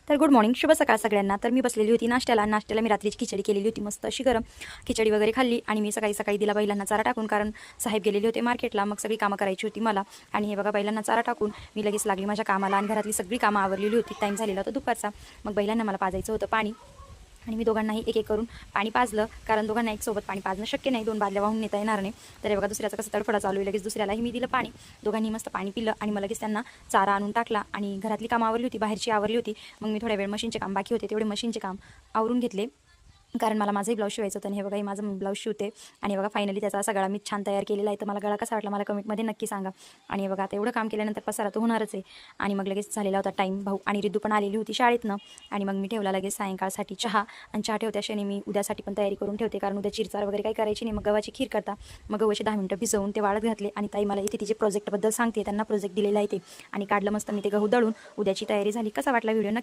तर good morning, शुभ सकाळ सगळ्यांना. तर मी बसलेली होती नाश्त्याला मी रात्रीची खिचडी केलेली होती, मस्त अशी गरम खिचडी वगैरे खाल्ली. आणि मी सकाळी दिला बैलांना चारा टाकून, कारण साहेब गेलेले होते मार्केटला. मग सगळी कामं करायची होती मला. आणि हे बघा, बैलांना चारा टाकून मी लगेच लागली माझ्या कामाला. आणि घरातली सगळी कामं आवरलेली होती. टाईम झालेला होता दुपारचा. मग बैलांना मला पाजायचं होतं पाणी, आणि मी दोघांनाही एक करून पाणी पाजलं, कारण दोघांना एक सोबत पाणी पाजणं शक्य नाही, 2 बादल्या वाहून नेता येणार नाही. तर हे बघा, दुसऱ्याचा कसं तडफडा चालू आहे. लगेच दुसऱ्यालाही मी दिलं पाणी. दोघांनी मस्त पाणी पिलं आणि मग लगेच त्यांना चारा आणून टाकला. आणि घरातली कामं आवरली होती, बाहेरची आवरली होती. मग मी थोड्या वेळ मशीनचे काम बाकी होते, तेवढे मशीनचे काम आवरून घेतले, कारण मला माझंही ब्लाऊज शिवायचं होतं. आणि हे बघा, हे माझं ब्लाऊज शिवते. आणि हे बघा, फायनली त्याचा असा गळा मी छान तयार केलेला आहे. तर मला गळा कसा वाटला मला कमेंटमध्ये नक्की सांगा. आणि हे बघा, आता एवढं काम केल्यानंतर पसारा तर होणारच आहे. आणि मग लगेच झालेला होता टाईम. भाऊ आणि रिद्धू पण आलेली होती शाळेतनं. आणि मग मी ठेवला लगेच सायंकाळसाठी चहा. आणि चहा ठेवते अशाने मी उद्यासाठी पण तयारी करून ठेवते, कारण उद्या चिरचार वगैरे काही करायची नाही. मग गव्हाची खीर करता. मग गव्हाचे 10 मिनिटं भिजवून ते वाळत घातले. आणि ताई मला इथे तिचे प्रोजेक्टबद्दल सांगते, त्यांना प्रोजेक्ट दिलेला आहे ते. आणि काढलं मस्त मी ते गहू दळून. उद्याची तयारी झाली. कसा वाटला व्हिडिओ नक्की